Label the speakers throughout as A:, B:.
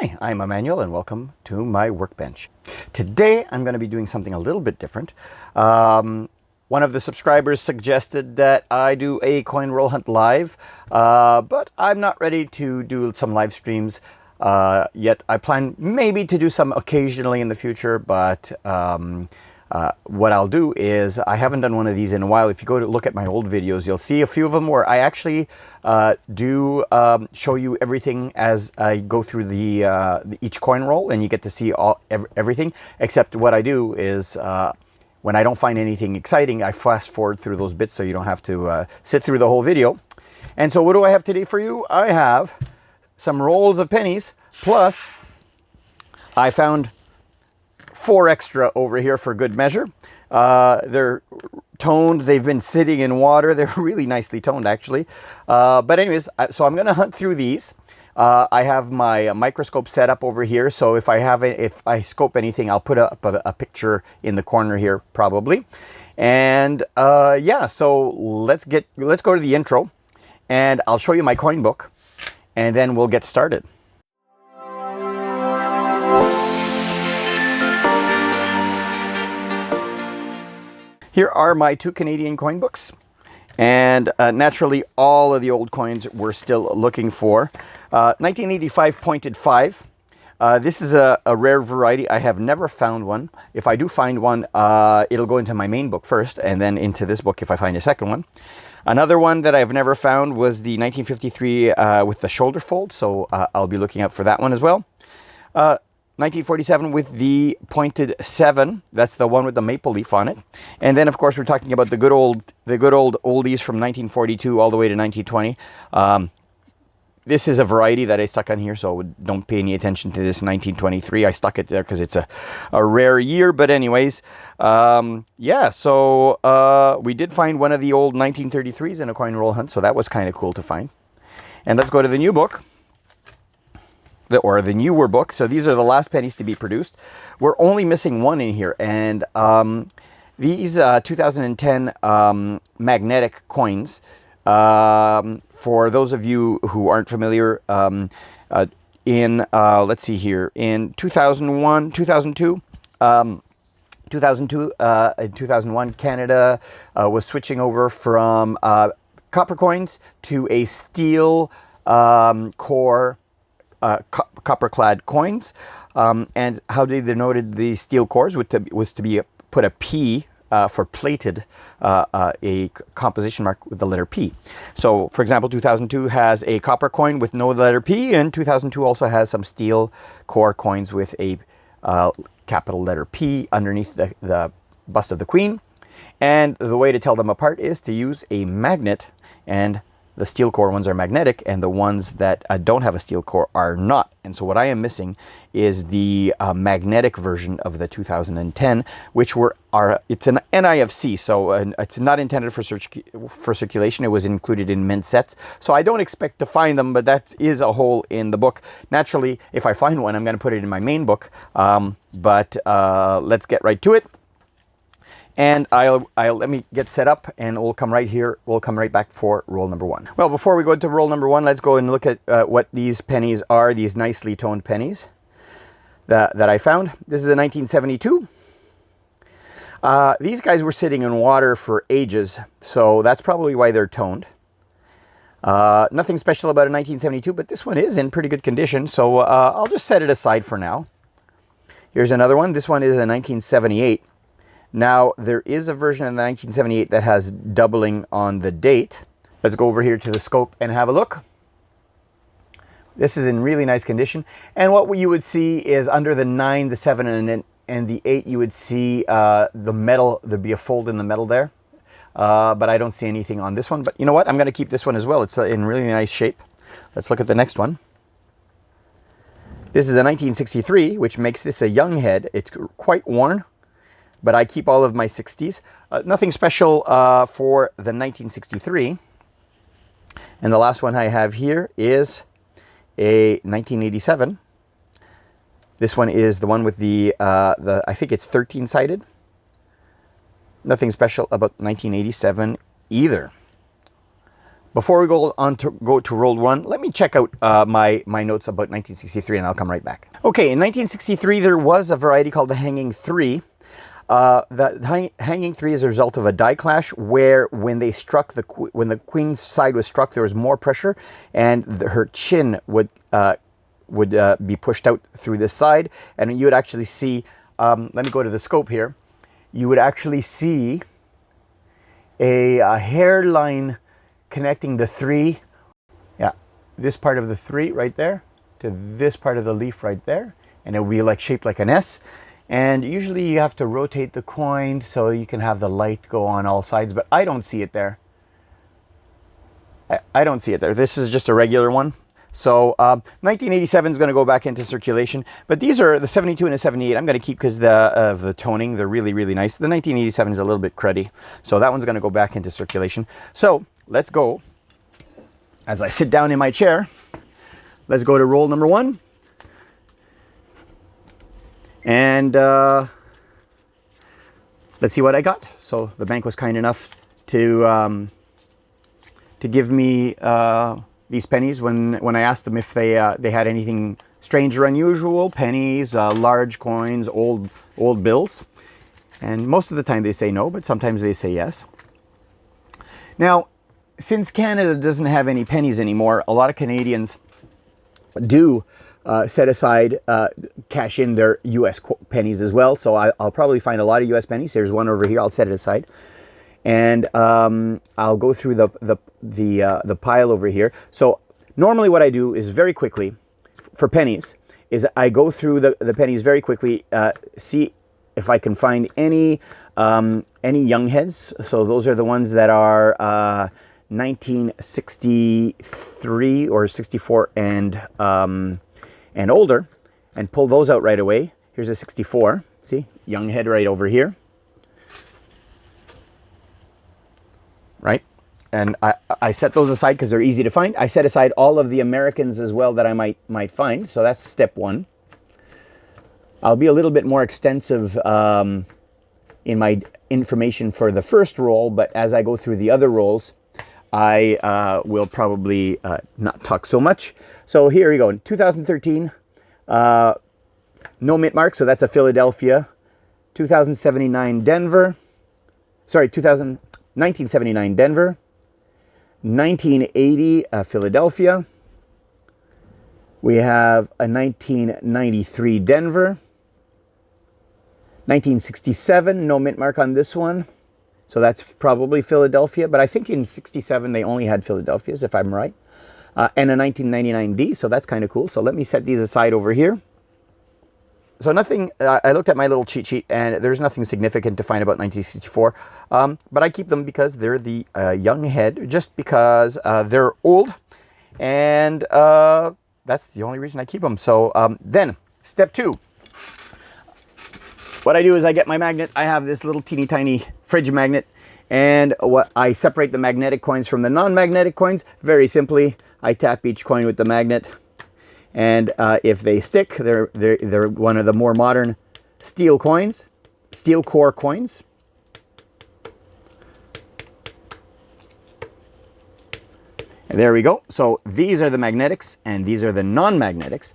A: Hi, I'm Emmanuel and welcome to my workbench. Today I'm going to be doing something a little bit different. One of the subscribers suggested that I do a coin roll hunt live, but I'm not ready to do some live streams yet. I plan maybe to do some occasionally in the future, but what I'll do is, I haven't done one of these in a while. If you go to look at my old videos, you'll see a few of them where I actually do show you everything as I go through each coin roll, and you get to see everything. Except what I do is, when I don't find anything exciting, I fast forward through those bits so you don't have to sit through the whole video. And so what do I have today for you? I have some rolls of pennies, plus I found 4 extra over here for good measure. They're toned. They've been sitting in water. They're really nicely toned, actually. But anyways, so I'm going to hunt through these. I have my microscope set up over here, so if I scope anything, I'll put up a picture in the corner here, probably. And yeah, so let's go to the intro, and I'll show you my coin book, and then we'll get started. Here are my 2 Canadian coin books, and naturally all of the old coins we're still looking for. 1985 pointed 5. This is a rare variety. I have never found one. If I do find one, it'll go into my main book first, and then into this book if I find a second one. Another one that I've never found was the 1953 with the shoulder fold, so I'll be looking out for that one as well. 1947 with the pointed 7. That's the one with the maple leaf on it. And then, of course, we're talking about the good old oldies from 1942 all the way to 1920. This is a variety that I stuck on here, so don't pay any attention to this 1923. I stuck it there because it's a rare year. But anyways, yeah, so we did find one of the old 1933s in a coin roll hunt, so that was kind of cool to find. And let's go to the new book. Or the newer book. So these are the last pennies to be produced. We're only missing one in here, and these 2010 magnetic coins, for those of you who aren't familiar, let's see here, in 2001, 2002, in 2001, Canada was switching over from copper coins to a steel core copper-clad coins, and how they denoted the steel cores was to put a P for plated, a composition mark with the letter P. So, for example, 2002 has a copper coin with no letter P, and 2002 also has some steel core coins with a capital letter P underneath the bust of the Queen. And the way to tell them apart is to use a magnet, and the steel core ones are magnetic, and the ones that don't have a steel core are not. And so what I am missing is the magnetic version of the 2010, which it's an NIFC, so it's not intended for circulation. It was included in mint sets, so I don't expect to find them, but that is a hole in the book. Naturally, if I find one, I'm going to put it in my main book. But let's get right to it. And I'll let me get set up, and we'll come right here. We'll come right back for roll number 1. Well, before we go into roll number 1, let's go and look at what these pennies are. These nicely toned pennies that I found. This is a 1972. These guys were sitting in water for ages, so that's probably why they're toned. Nothing special about a 1972, but this one is in pretty good condition, so I'll just set it aside for now. Here's another one. This one is a 1978. Now, there is a version of the 1978 that has doubling on the date. Let's go over here to the scope and have a look. This is in really nice condition. And what you would see is under the 9, the 7, and the 8, you would see the metal. There'd be a fold in the metal there. But I don't see anything on this one. But you know what? I'm going to keep this one as well. It's in really nice shape. Let's look at the next one. This is a 1963, which makes this a young head. It's quite worn, but I keep all of my 60s. Nothing special for the 1963. And the last one I have here is a 1987. This one is the one with the I think it's 13-sided. Nothing special about 1987 either. before we go to roll one, let me check out my notes about 1963, and I'll come right back. Okay, in 1963, there was a variety called the Hanging Three. The Hanging Three is a result of a die clash where when they struck when the queen's side was struck, there was more pressure, and her chin would be pushed out through this side, and you would actually see. Let me go to the scope here. You would actually see a hairline connecting the three, this part of the three right there to this part of the leaf right there, and it will be like shaped like an S. And usually you have to rotate the coin so you can have the light go on all sides, but I don't see it there. I don't see it there. This is just a regular one. So 1987 is going to go back into circulation, but these are the 72 and the 78. I'm going to keep because of the toning. They're really, really nice. The 1987 is a little bit cruddy, so that one's going to go back into circulation. So let's go. As I sit down in my chair, let's go to roll number one. And let's see what I got. So the bank was kind enough to give me these pennies when I asked them if they had anything strange or unusual. Pennies, large coins, old bills. And most of the time they say no, but sometimes they say yes. Now, since Canada doesn't have any pennies anymore, a lot of Canadians do set aside, cash in their U.S. pennies as well. So I'll probably find a lot of U.S. pennies. There's one over here. I'll set it aside, and I'll go through the pile over here. So normally, what I do is very quickly for pennies is I go through the pennies very quickly, see if I can find any young heads. So those are the ones that are 1963 or 64 and older, and pull those out right away. Here's a 64. See, young head right over here. Right? And I set those aside because they're easy to find. I set aside all of the Americans as well that I might find. So that's step one. I'll be a little bit more extensive in my information for the first roll, but as I go through the other rolls, I will probably not talk so much. So here we go. In 2013, no mint mark, so that's a Philadelphia. 1979 Denver. 1980 Philadelphia. We have a 1993 Denver. 1967, no mint mark on this one. So that's probably Philadelphia, but I think in 67 they only had Philadelphias, if I'm right. And a 1999 D, so that's kind of cool. So let me set these aside over here. So nothing, I looked at my little cheat sheet, and there's nothing significant to find about 1964. But I keep them because they're the young head, just because they're old, and that's the only reason I keep them. So then, step two. What I do is I get my magnet. I have this little teeny tiny fridge magnet, and I separate the magnetic coins from the non-magnetic coins very simply. I tap each coin with the magnet, and if they stick, they're one of the more modern steel coins, steel core coins. And there we go. So these are the magnetics, and these are the non-magnetics.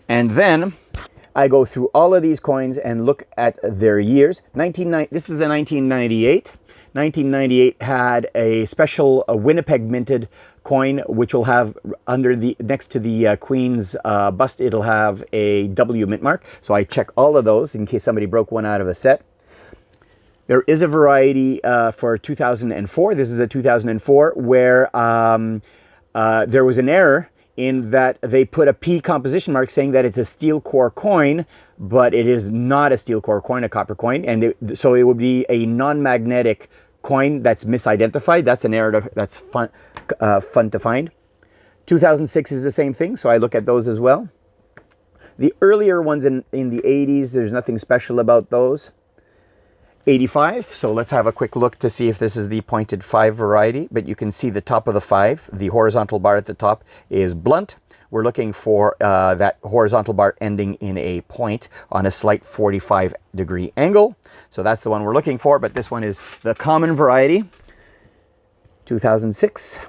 A: And then I go through all of these coins and look at their years. This is a 1998. 1998 had a special Winnipeg minted coin, which will have next to the Queen's bust, it'll have a W mint mark. So I check all of those in case somebody broke one out of a set. There is a variety for 2004. This is a 2004 where there was an error in that they put a P composition mark saying that it's a steel core coin, but it is not a steel core coin, a copper coin. And so it would be a non-magnetic coin that's misidentified. That's an error that's fun to find. 2006 is the same thing, so I look at those as well. The earlier ones in the 80s, there's nothing special about those. 85, so let's have a quick look to see if this is the pointed 5 variety, but you can see the top of the 5, the horizontal bar at the top is blunt. We're looking for that horizontal bar ending in a point on a slight 45-degree angle. So that's the one we're looking for, but this one is the common variety. 2006.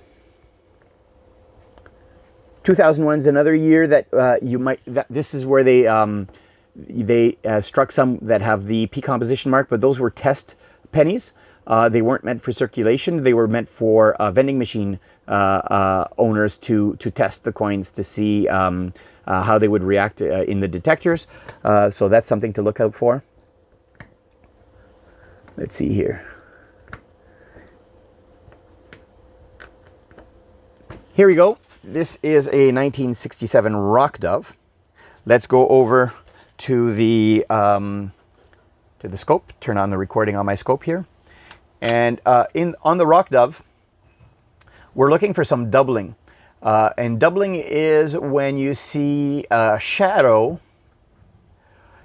A: 2001 is another year that you might, this is where they struck some that have the P composition mark, but those were test pennies. They weren't meant for circulation. They were meant for vending machine owners to test the coins to see how they would react in the detectors. So that's something to look out for. Let's see here. Here we go. This is a 1967 Rock Dove. Let's go over to the scope. Turn on the recording on my scope here. And on the Rock Dove, we're looking for some doubling. And doubling is when you see a shadow.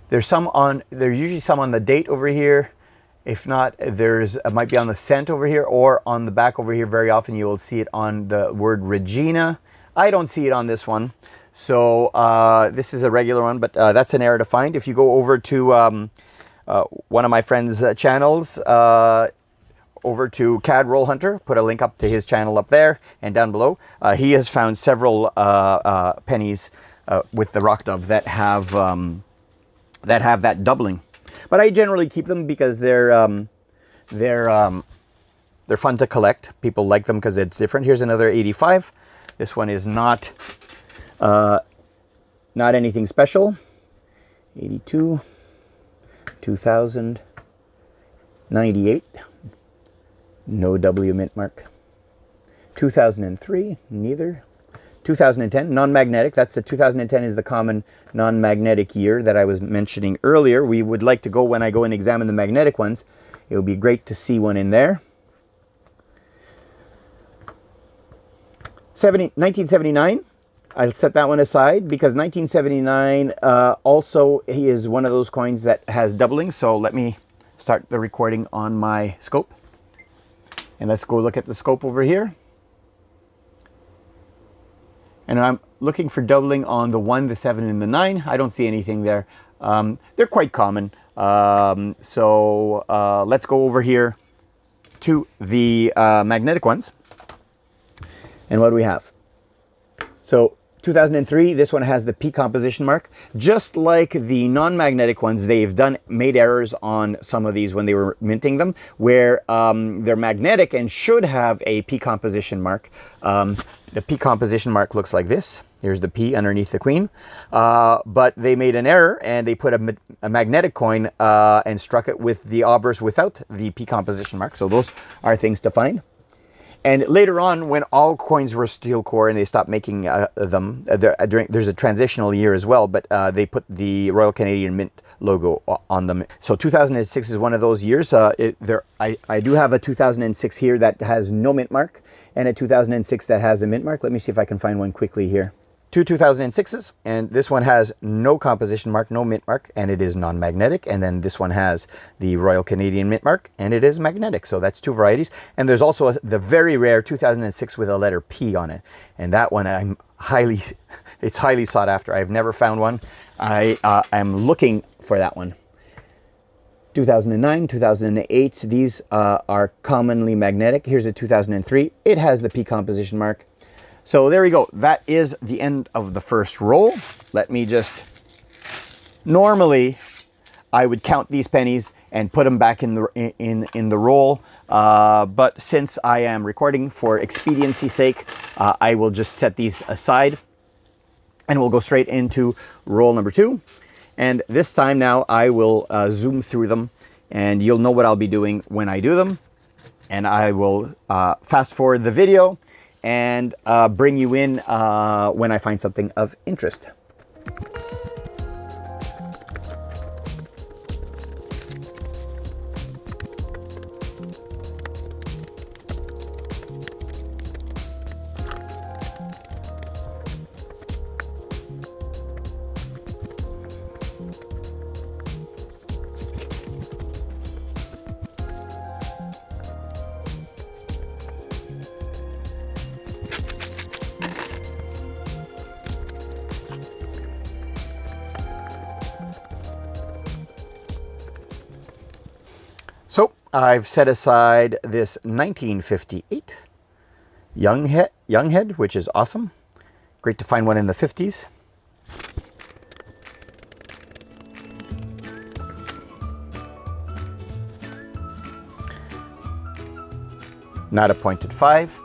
A: There's usually some on the date over here. If not, it might be on the cent over here, or on the back over here. Very often you will see it on the word Regina. I don't see it on this one. So this is a regular one, but that's an error to find. If you go over to one of my friend's channels, over to CAD Roll Hunter, put a link up to his channel up there and down below. He has found several pennies with the Rock Dove that have that doubling. But I generally keep them because they're fun to collect. People like them because it's different. Here's another 85. This one is not anything special. 82, 2000, 98. No W mint mark. 2003, neither. 2010, non-magnetic. That's the 2010 is the common non-magnetic year that I was mentioning earlier. We would like to go, when I go and examine the magnetic ones, it would be great to see one in there. 1979, I'll set that one aside because 1979 also is one of those coins that has doubling. So let me start the recording on my scope. And let's go look at the scope over here. And I'm looking for doubling on the 1, the 7, and the 9. I don't see anything there. They're quite common. So let's go over here to the magnetic ones. And what do we have? So 2003, this one has the P composition mark. Just like the non-magnetic ones, they've made errors on some of these when they were minting them, where they're magnetic and should have a P composition mark. The P composition mark looks like this. Here's the P underneath the Queen. But they made an error and they put a magnetic coin and struck it with the obverse without the P composition mark. So those are things to find. And later on, when all coins were steel core and they stopped making them, there's a transitional year as well, but they put the Royal Canadian Mint logo on them. So 2006 is one of those years. I do have a 2006 here that has no mint mark, and a 2006 that has a mint mark. Let me see if I can find one quickly here. Two 2006s, and this one has no composition mark, no mint mark, and it is non-magnetic. And then this one has the Royal Canadian Mint mark, and it is magnetic. So that's two varieties. And there's also the very rare 2006 with a letter P on it. And that one it's highly sought after. I've never found one. I'm looking for that one. 2009, 2008, these are commonly magnetic. Here's a 2003. It has the P composition mark. So there we go. That is the end of the first roll. Let me just, normally I would count these pennies and put them back in the roll. But since I am recording for expediency's sake, I will just set these aside and we'll go straight into roll number 2. And this time now I will zoom through them and you'll know what I'll be doing when I do them. And I will fast forward the video and bring you in when I find something of interest. So I've set aside this 1958 Young Head, which is awesome. Great to find one in the 50s. Not a pointed 5.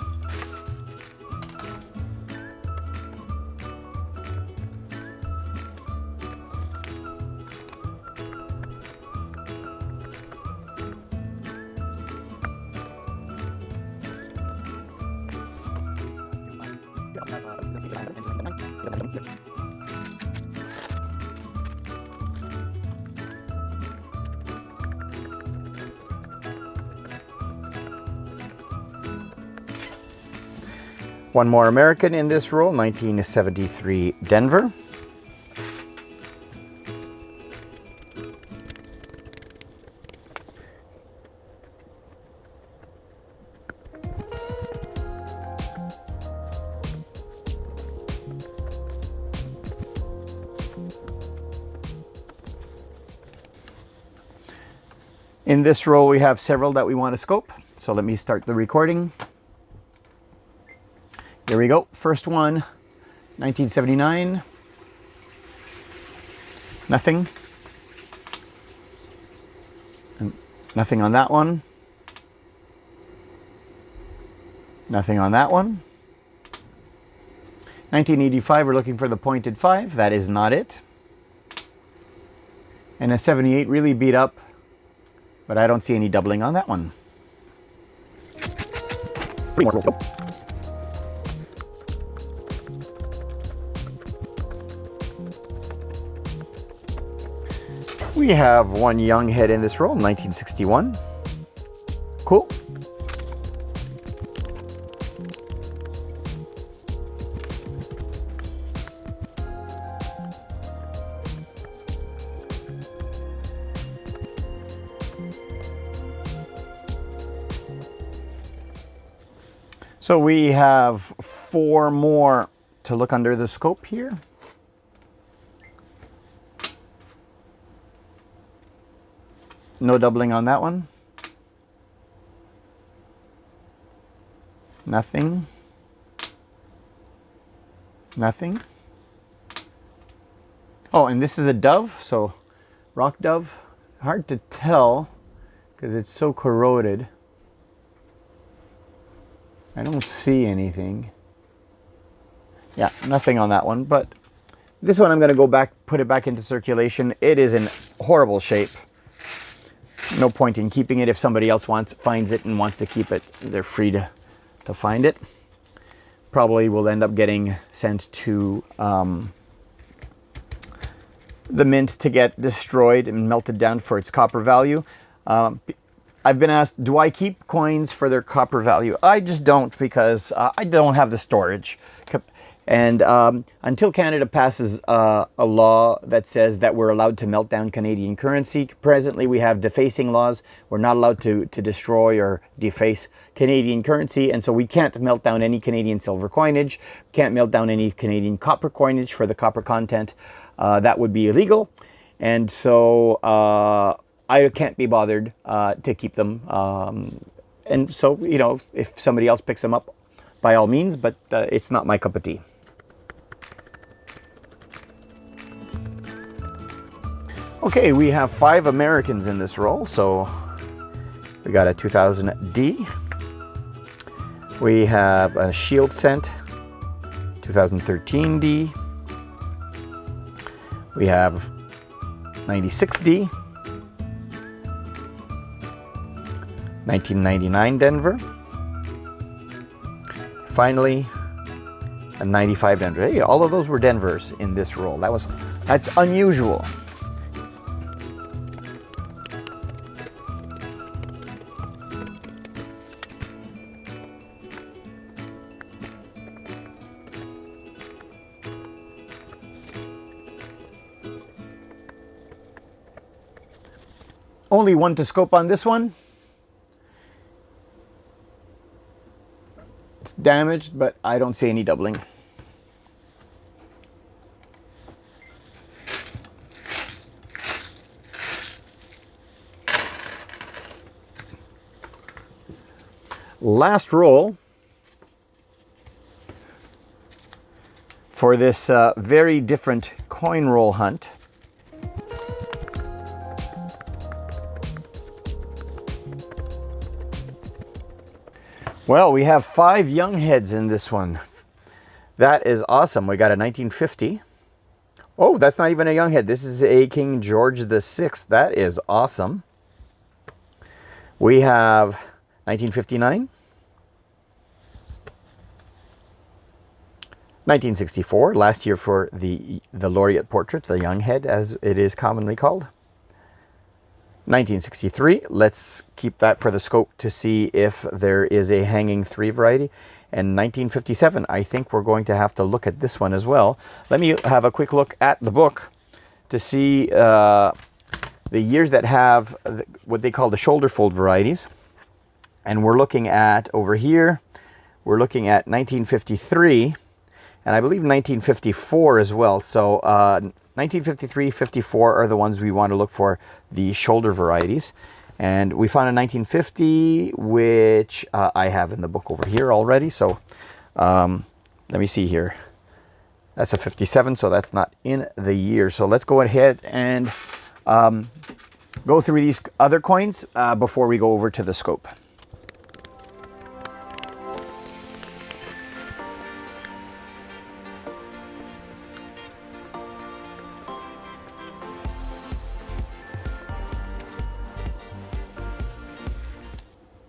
A: One more American in this roll, 1973 Denver. In this roll, we have several that we want to scope. So let me start the recording. Here we go. First one, 1979. Nothing. And nothing on that one. Nothing on that one. 1985, we're looking for the pointed 5. That is not it. And a 78 really beat up, but I don't see any doubling on that one. 3 more rolls to go. We have one young head in this roll, 1961. Cool. So we have 4 more to look under the scope here. No doubling on that one. Nothing. Nothing. Oh, and this is a dove, so rock dove. Hard to tell because it's so corroded. I don't see anything. Yeah, nothing on that one, but this one I'm going to go back, put it back into circulation. It is in horrible shape. No point in keeping it. If somebody else finds it and wants to keep it, they're free to find it. Probably will end up getting sent to the mint to get destroyed and melted down for its copper value. I've been asked, do I keep coins for their copper value? I just don't, because I don't have the storage. And until Canada passes a law that says that we're allowed to melt down Canadian currency, presently we have defacing laws. We're not allowed to destroy or deface Canadian currency, and so we can't melt down any Canadian silver coinage, can't melt down any Canadian copper coinage for the copper content. That would be illegal, and so I can't be bothered to keep them. And so, you know, if somebody else picks them up, by all means, but it's not my cup of tea. Okay, we have 5 Americans in this roll, so we got a 2000 D. We have a Shield Scent 2013 D. We have 96 D. 1999 Denver. Finally, a 95 Denver. Hey, all of those were Denvers in this roll. That's unusual. Only one to scope on this one. It's damaged, but I don't see any doubling. Last roll for this very different coin roll hunt. Well, we have 5 young heads in this one. That is awesome. We got a 1950. Oh, that's not even a young head. This is a King George VI. That is awesome. We have 1959. 1964, last year for the laureate portrait, the young head as it is commonly called. 1963, let's keep that for the scope to see if there is a hanging 3 variety. And 1957, I think we're going to have to look at this one as well. Let me have a quick look at the book to see the years that have what they call the shoulder fold varieties. And we're looking at, over here, we're looking at 1953, and I believe 1954 as well. So 1953, 54 are the ones we want to look for, the shoulder varieties. And we found a 1950, which I have in the book over here already. So let me see here. That's a 57, so that's not in the year. So let's go ahead and go through these other coins before we go over to the scope.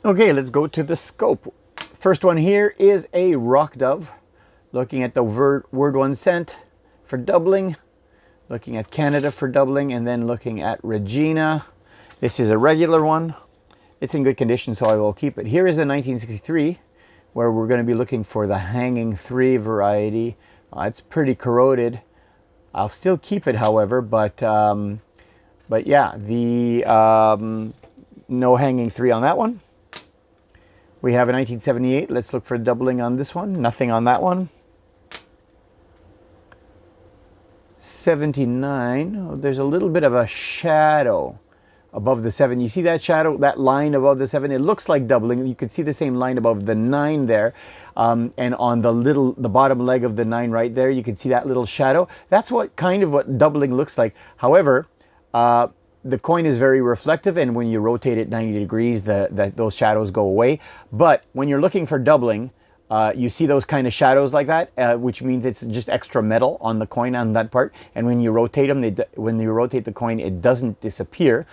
A: Okay, let's go to the scope. First one here is a rock dove. Looking at the word 1 cent for doubling. Looking at Canada for doubling, and then looking at Regina. This is a regular one. It's in good condition, so I will keep it. Here is the 1963, where we're going to be looking for the hanging 3 variety. It's pretty corroded. I'll still keep it, however, but yeah, the no hanging 3 on that one. We have a 1978. Let's look for doubling on this one. Nothing on that one. 79. Oh, there's a little bit of a shadow above the 7. You see that shadow, that line above the 7? It looks like doubling. You can see the same line above the 9 there. And on the bottom leg of the 9 right there, you can see that little shadow. That's what doubling looks like. However, the coin is very reflective, and when you rotate it 90 degrees, those shadows go away. But when you're looking for doubling, you see those kind of shadows like that, which means it's just extra metal on the coin on that part. And when you rotate them, when you rotate the coin, it doesn't disappear.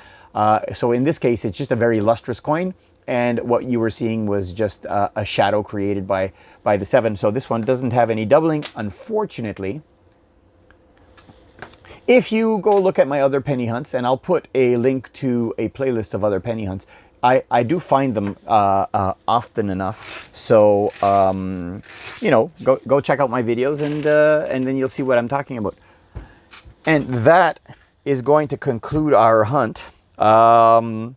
A: So in this case, it's just a very lustrous coin, and what you were seeing was just a shadow created by the 7. So this one doesn't have any doubling, unfortunately. If you go look at my other penny hunts, and I'll put a link to a playlist of other penny hunts, I do find them often enough. So, you know, go check out my videos, and then you'll see what I'm talking about. And that is going to conclude our hunt. I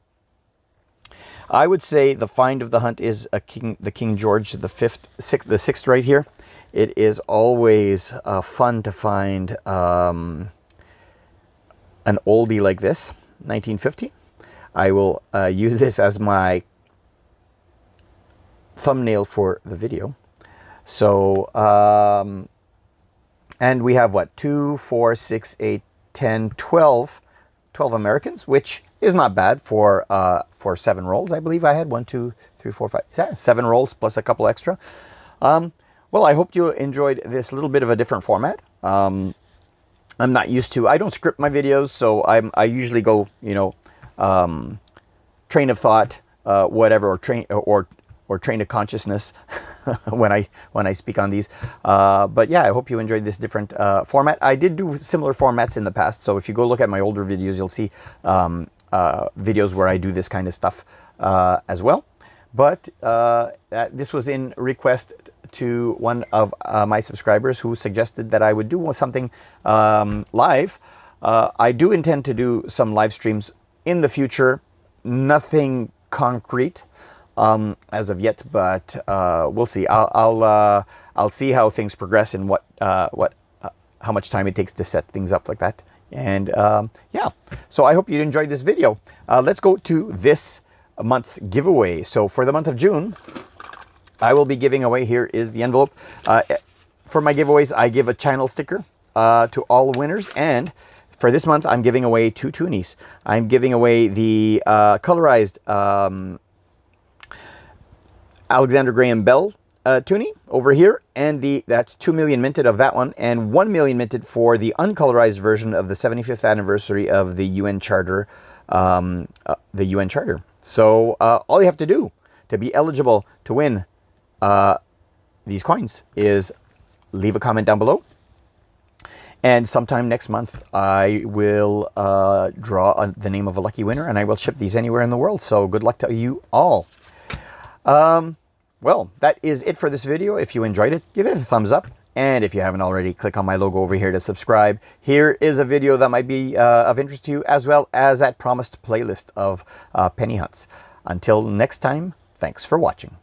A: would say the find of the hunt is the King George the sixth right here. It is always fun to find an oldie like this, 1950. I will use this as my thumbnail for the video. So, and we have what, 2, 4, 6, 8, 10, 12 Americans, which is not bad for 7 rolls. I believe I had 1, 2, 3, 4, 5, 7 rolls plus a couple extra. Well, I hope you enjoyed this little bit of a different format. I'm not used to, I don't script my videos, so I usually go, you know, train of thought, whatever, or train of consciousness when I speak on these. But yeah, I hope you enjoyed this different format. I did do similar formats in the past, so if you go look at my older videos, you'll see videos where I do this kind of stuff as well. But this was in request to one of my subscribers who suggested that I would do something live. I do intend to do some live streams in the future. Nothing concrete as of yet, but we'll see. I'll see how things progress and how much time it takes to set things up like that. And yeah, so I hope you enjoyed this video. Let's go to this month's giveaway. So for the month of June, I will be giving away, here is the envelope. for my giveaways, I give a channel sticker to all winners. And for this month, I'm giving away 2 toonies. I'm giving away the colorized Alexander Graham Bell toonie over here, and that's 2 million minted of that one, and 1 million minted for the uncolorized version of the 75th anniversary of the UN Charter. So all you have to do to be eligible to win these coins is leave a comment down below. And sometime next month, I will draw the name of a lucky winner, and I will ship these anywhere in the world. So good luck to you all. Well, that is it for this video. If you enjoyed it, give it a thumbs up. And if you haven't already, click on my logo over here to subscribe. Here is a video that might be of interest to you, as well as that promised playlist of penny hunts. Until next time, thanks for watching.